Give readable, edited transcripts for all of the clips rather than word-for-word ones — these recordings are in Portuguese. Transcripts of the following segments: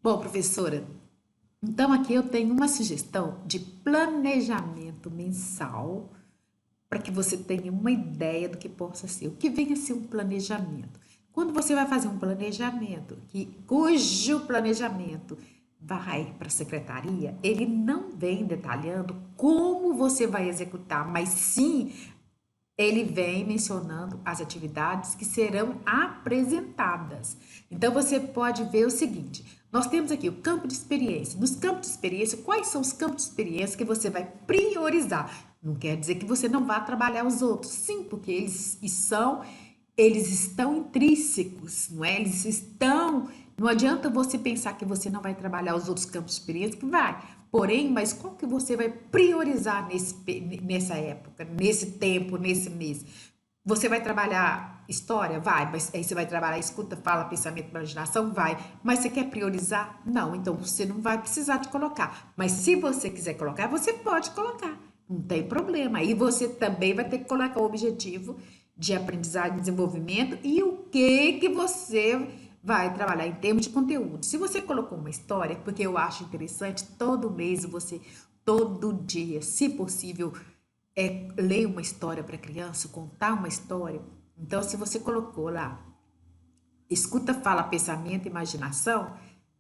Bom, professora, então aqui eu tenho uma sugestão de planejamento mensal para que você tenha uma ideia do que possa ser. O que vem a ser um planejamento? Quando você vai fazer um planejamento, cujo planejamento vai para a secretaria, ele não vem detalhando como você vai executar, mas sim ele vem mencionando as atividades que serão apresentadas. Então você pode ver o seguinte: nós temos aqui o campo de experiência. Nos campos de experiência, quais são os campos de experiência que você vai priorizar? Não quer dizer que você não vá trabalhar os outros, sim, porque eles estão intrínsecos, não é? Eles estão. Não adianta você pensar que você não vai trabalhar os outros campos de experiência, que vai. Porém, mas qual que você vai priorizar nessa época, nesse tempo, nesse mês? Você vai trabalhar história? Vai. Mas aí você vai trabalhar escuta, fala, pensamento, imaginação? Vai. Mas você quer priorizar? Não. Então você não vai precisar de colocar. Mas se você quiser colocar, você pode colocar. Não tem problema. Aí você também vai ter que colocar o objetivo de aprendizagem e desenvolvimento e o que você vai trabalhar em termos de conteúdo. Se você colocou uma história, porque eu acho interessante, todo mês você, todo dia, se possível, ler uma história para criança, contar uma história. Então, se você colocou lá, escuta, fala, pensamento, imaginação,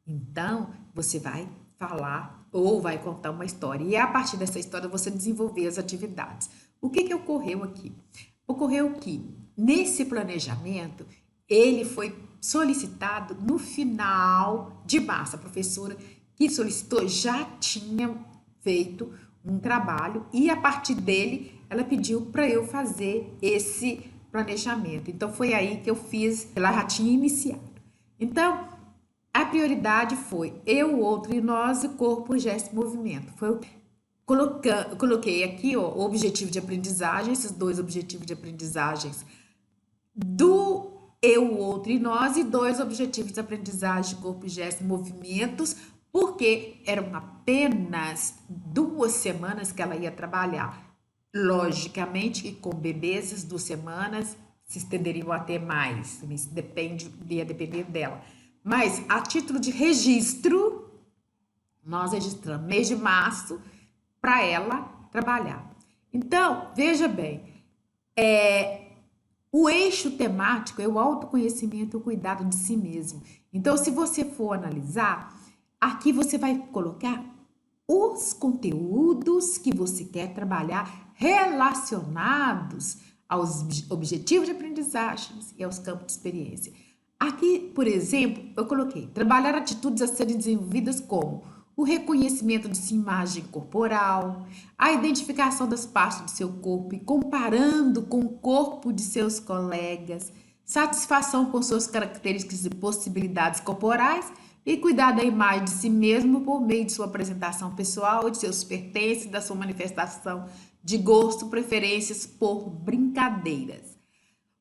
então você vai falar ou vai contar uma história. E a partir dessa história você desenvolver as atividades. O que ocorreu aqui? Ocorreu que nesse planejamento ele foi solicitado no final de março. A professora que solicitou já tinha feito um trabalho e a partir dele ela pediu para eu fazer esse planejamento. Então foi aí que eu fiz, ela já tinha iniciado. Então a prioridade foi eu, o outro e nós, o corpo, o gesto e o movimento. Foi coloquei aqui ó, o objetivo de aprendizagem, esses dois objetivos de aprendizagens do eu, o outro e nós, e dois objetivos de aprendizagem, corpo, gesto, movimentos, porque eram apenas 2 semanas que ela ia trabalhar. Logicamente que com bebês, as 2 semanas se estenderiam até mais, ia depender dela. Mas a título de registro, nós registramos mês de março para ela trabalhar. Então, veja bem, o eixo temático é o autoconhecimento e o cuidado de si mesmo. Então, se você for analisar, aqui você vai colocar os conteúdos que você quer trabalhar relacionados aos objetivos de aprendizagem e aos campos de experiência. Aqui, por exemplo, eu coloquei trabalhar atitudes a serem desenvolvidas como o reconhecimento de sua imagem corporal, a identificação das partes do seu corpo e comparando com o corpo de seus colegas, satisfação com suas características e possibilidades corporais e cuidar da imagem de si mesmo por meio de sua apresentação pessoal, de seus pertences, da sua manifestação de gosto, preferências por brincadeiras.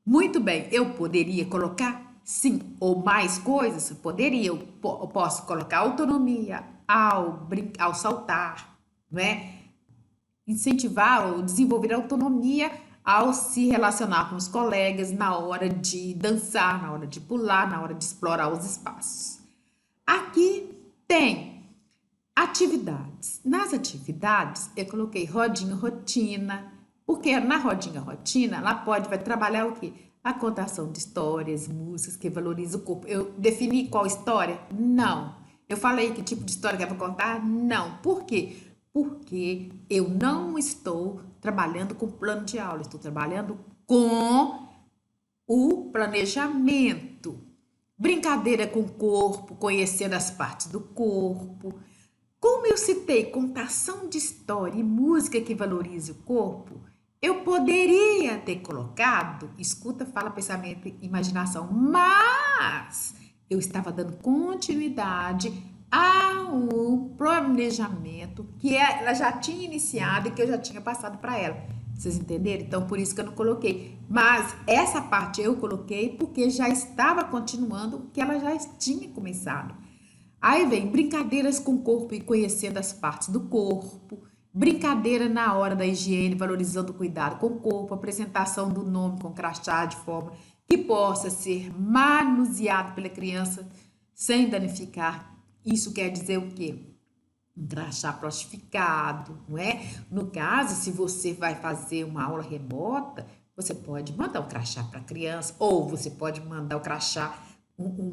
Muito bem, eu poderia colocar sim ou mais coisas? Poderia, eu posso colocar autonomia ao saltar, né? Incentivar ou desenvolver autonomia ao se relacionar com os colegas na hora de dançar, na hora de pular, na hora de explorar os espaços. Aqui tem atividades. Nas atividades, eu coloquei rodinha rotina, porque na rodinha rotina, ela vai trabalhar o quê? A contação de histórias, músicas que valorizam o corpo. Eu defini qual história? Não. Eu falei que tipo de história que eu vou contar? Não. Por quê? Porque eu não estou trabalhando com plano de aula, estou trabalhando com o planejamento. Brincadeira com o corpo, conhecendo as partes do corpo. Como eu citei contação de história e música que valoriza o corpo, eu poderia ter colocado escuta, fala, pensamento e imaginação, mas eu estava dando continuidade ao planejamento que ela já tinha iniciado e que eu já tinha passado para ela. Vocês entenderam? Então, por isso que eu não coloquei. Mas essa parte eu coloquei porque já estava continuando o que ela já tinha começado. Aí vem brincadeiras com o corpo e conhecendo as partes do corpo, brincadeira na hora da higiene, valorizando o cuidado com o corpo, apresentação do nome com crachá de forma que possa ser manuseado pela criança sem danificar Isso quer dizer o quê? Um crachá plastificado, não é? No caso, se você vai fazer uma aula remota, você pode mandar o crachá para a criança, ou você pode mandar o crachá, um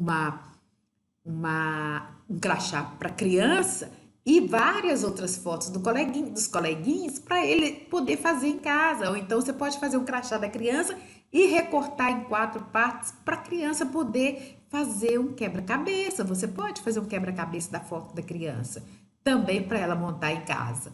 crachá para a criança e várias outras fotos dos coleguinhas para ele poder fazer em casa. Ou então você pode fazer um crachá da criança e recortar em 4 partes para a criança poder fazer um quebra-cabeça. Você pode fazer um quebra-cabeça da foto da criança também para ela montar em casa.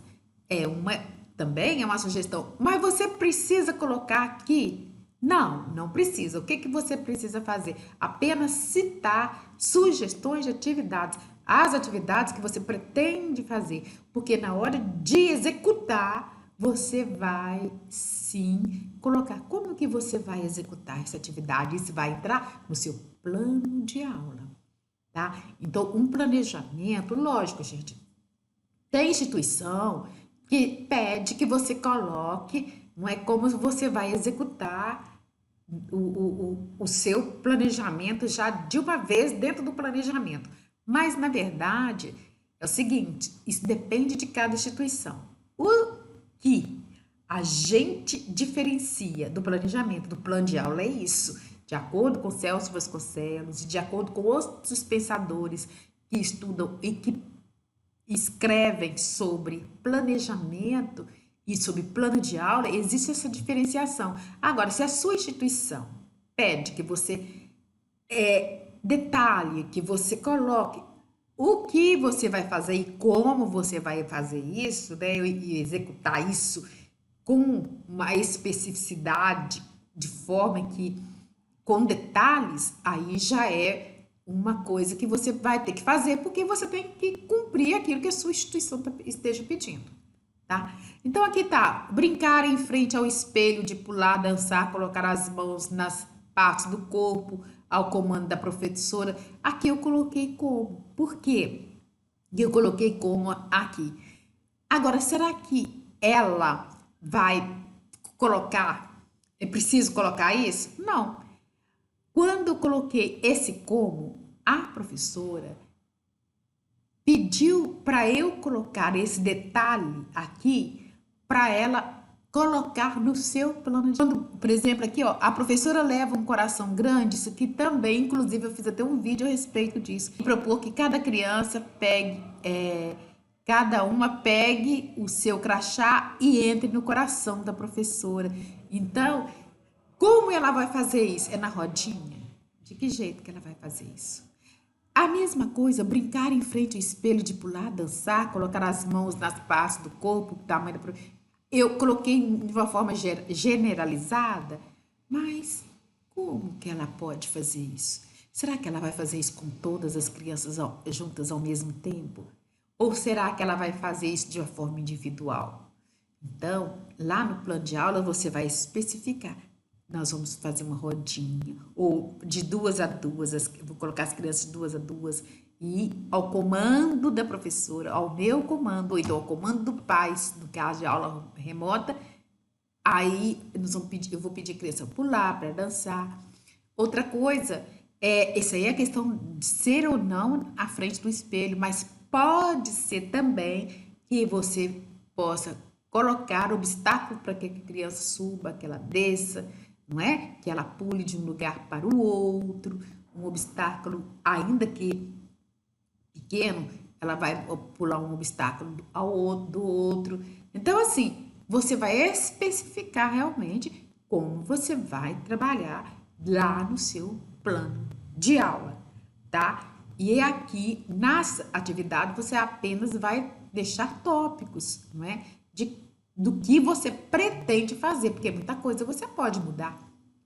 É uma também é uma sugestão, mas você precisa colocar aqui? Não, não precisa. O que que você precisa fazer? Apenas citar sugestões de atividades, as atividades que você pretende fazer, porque na hora de executar, você vai sim colocar como que você vai executar essa atividade. Isso vai entrar no seu plano de aula, tá? Então, um planejamento, lógico, gente, tem instituição que pede que você coloque, não é como você vai executar o seu planejamento já de uma vez dentro do planejamento. Mas, na verdade, é o seguinte, isso depende de cada instituição. O que a gente diferencia do planejamento, do plano de aula é isso, de acordo com Celso Vasconcelos e de acordo com outros pensadores que estudam e que escrevem sobre planejamento e sobre plano de aula, existe essa diferenciação. Agora, se a sua instituição pede que você detalhe, que você coloque o que você vai fazer e como você vai fazer isso, né, e executar isso com uma especificidade, de forma que, com detalhes, aí já é uma coisa que você vai ter que fazer, porque você tem que cumprir aquilo que a sua instituição esteja pedindo, tá? Então aqui tá, brincar em frente ao espelho, de pular, dançar, colocar as mãos nas partes do corpo, ao comando da professora. Aqui eu coloquei como. Por quê? Eu coloquei como aqui. Agora, será que ela vai colocar? É preciso colocar isso? Não. Quando eu coloquei esse como, a professora pediu para eu colocar esse detalhe aqui para ela colocar no seu plano de... Quando, por exemplo, aqui, ó, a professora leva um coração grande, isso aqui também, inclusive eu fiz até um vídeo a respeito disso. E propor que cada criança pegue, cada uma pegue o seu crachá e entre no coração da professora. Então, como ela vai fazer isso? É na rodinha? De que jeito que ela vai fazer isso? A mesma coisa, brincar em frente ao espelho, de pular, dançar, colocar as mãos nas partes do corpo, tamanho da... Eu coloquei de uma forma generalizada, mas como que ela pode fazer isso? Será que ela vai fazer isso com todas as crianças juntas ao mesmo tempo? Ou será que ela vai fazer isso de uma forma individual? Então, lá no plano de aula, você vai especificar. Nós vamos fazer uma rodinha, ou de 2 a 2, vou colocar as crianças de 2 a 2, e ao comando da professora, ao meu comando, ou então ao comando do pai, no caso de aula remota, aí eu vou pedir a criança pular, para dançar. Outra coisa, essa aí é a questão de ser ou não à frente do espelho, mas pode ser também que você possa colocar obstáculo para que a criança suba, que ela desça, não é? Que ela pule de um lugar para o outro, um obstáculo, ainda que pequeno, ela vai pular um obstáculo do outro. Então, assim, você vai especificar realmente como você vai trabalhar lá no seu plano de aula, tá? E aqui, nas atividades, você apenas vai deixar tópicos, não é? Do que você pretende fazer, porque muita coisa você pode mudar,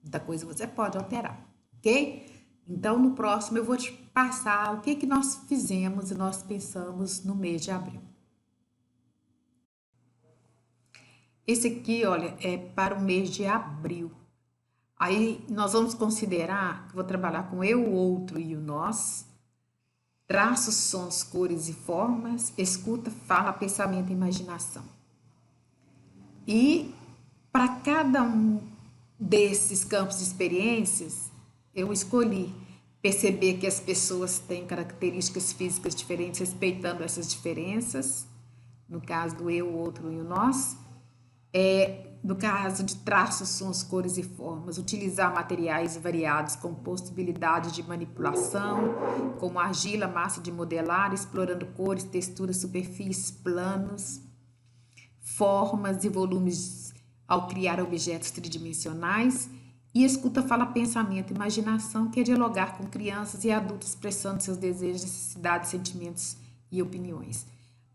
muita coisa você pode alterar, ok? Então, no próximo eu vou te passar o que que nós fizemos e nós pensamos no mês de abril. Esse aqui, olha, é para o mês de abril. Aí nós vamos considerar que vou trabalhar com eu, o outro e o nós. Traços, sons, cores e formas. Escuta, fala, pensamento e imaginação. E para cada um desses campos de experiências, eu escolhi perceber que as pessoas têm características físicas diferentes, respeitando essas diferenças, no caso do eu, o outro e o nós. No caso de traços, sons, cores e formas, utilizar materiais variados com possibilidade de manipulação, como argila, massa de modelar, explorando cores, texturas, superfícies, planos, formas e volumes ao criar objetos tridimensionais. E escuta, fala, pensamento, imaginação, que é dialogar com crianças e adultos expressando seus desejos, necessidades, sentimentos e opiniões.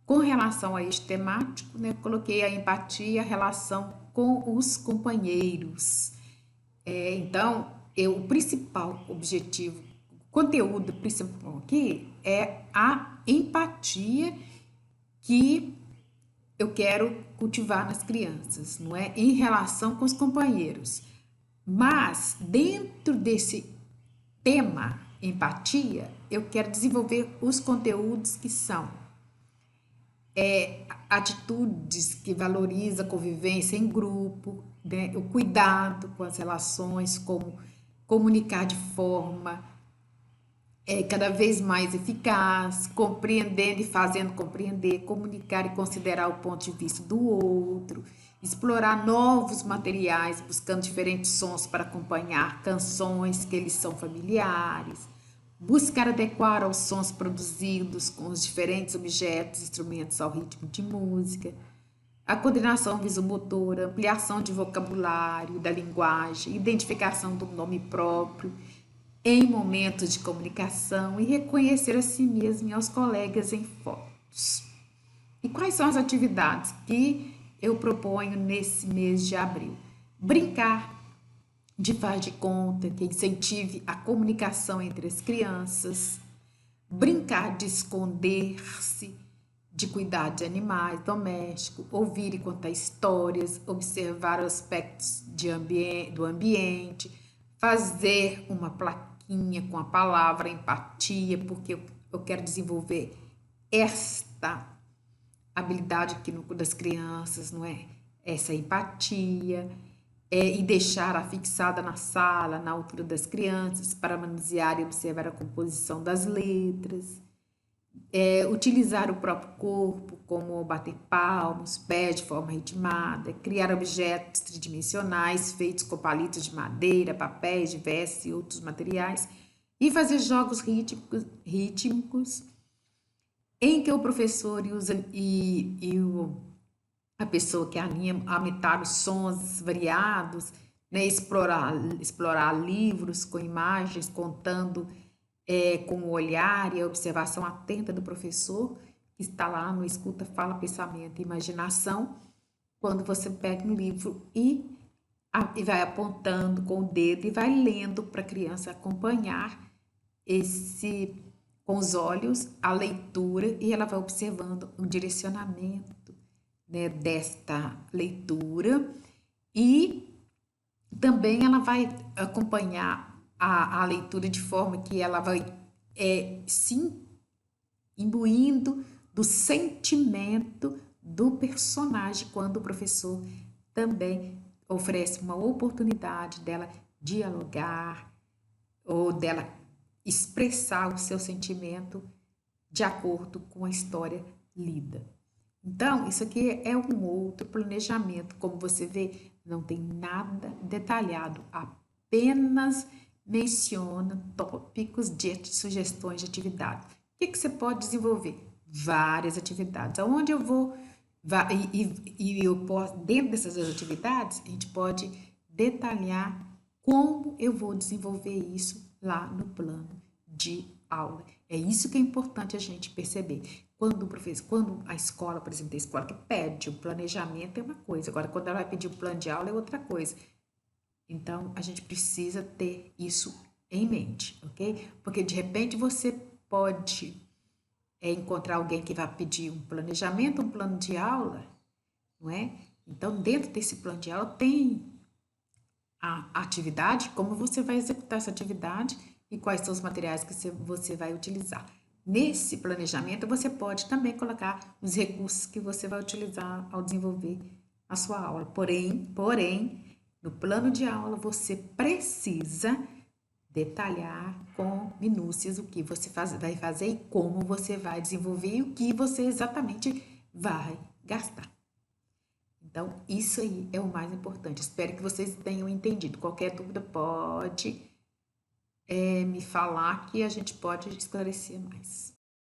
Com relação a este temático, né, coloquei a empatia, a relação com os companheiros. Então, o principal objetivo, o conteúdo principal aqui é a empatia que eu quero cultivar nas crianças, não é? Em relação com os companheiros. Mas, dentro desse tema, empatia, eu quero desenvolver os conteúdos que são atitudes que valorizam a convivência em grupo, né? O cuidado com as relações, como comunicar de forma cada vez mais eficaz, compreendendo e fazendo compreender, comunicar e considerar o ponto de vista do outro, explorar novos materiais, buscando diferentes sons para acompanhar canções que eles são familiares, buscar adequar aos sons produzidos com os diferentes objetos e instrumentos ao ritmo de música, a coordenação visomotora, ampliação de vocabulário, da linguagem, identificação do nome próprio em momentos de comunicação e reconhecer a si mesmo e aos colegas em fotos. E quais são as atividades que eu proponho nesse mês de abril? Brincar de faz de conta, que incentive a comunicação entre as crianças, brincar de esconder-se, de cuidar de animais domésticos, ouvir e contar histórias, observar aspectos do ambiente, fazer uma plaquinha com a palavra empatia, porque eu quero desenvolver esta habilidade aqui das crianças, não é? Essa empatia, e deixar-a fixada na sala, na altura das crianças, para manusear e observar a composição das letras. Utilizar o próprio corpo, como bater palmos, pés de forma ritmada, criar objetos tridimensionais feitos com palitos de madeira, papéis, diversos e outros materiais, e fazer jogos rítmicos em que o professor a pessoa que anima a imitar os sons variados, né, explorar livros com imagens, contando com o olhar e a observação atenta do professor, que está lá no escuta, fala, pensamento e imaginação, quando você pega um livro e vai apontando com o dedo e vai lendo para a criança acompanhar com os olhos a leitura, e ela vai observando o direcionamento, né, desta leitura, e também ela vai acompanhar a leitura de forma que ela vai se imbuindo do sentimento do personagem, quando o professor também oferece uma oportunidade dela dialogar ou dela expressar o seu sentimento de acordo com a história lida. Então, isso aqui é um outro planejamento. Como você vê, não tem nada detalhado, apenas menciona tópicos de sugestões de atividade. O que você pode desenvolver? Várias atividades. Aonde eu vou, e eu posso, dentro dessas atividades, a gente pode detalhar como eu vou desenvolver isso lá no plano de aula. É isso que é importante a gente perceber. Quando a escola, por exemplo, a escola que pede o planejamento é uma coisa, agora quando ela vai pedir o plano de aula é outra coisa. Então, a gente precisa ter isso em mente, ok? Porque de repente você pode encontrar alguém que vai pedir um planejamento, um plano de aula, não é? Então, dentro desse plano de aula tem a atividade, como você vai executar essa atividade e quais são os materiais que você vai utilizar. Nesse planejamento, você pode também colocar os recursos que você vai utilizar ao desenvolver a sua aula. Porém, no plano de aula, você precisa detalhar com minúcias o que você vai fazer e como você vai desenvolver e o que você exatamente vai gastar. Então, isso aí é o mais importante. Espero que vocês tenham entendido. Qualquer dúvida pode me falar que a gente pode esclarecer mais.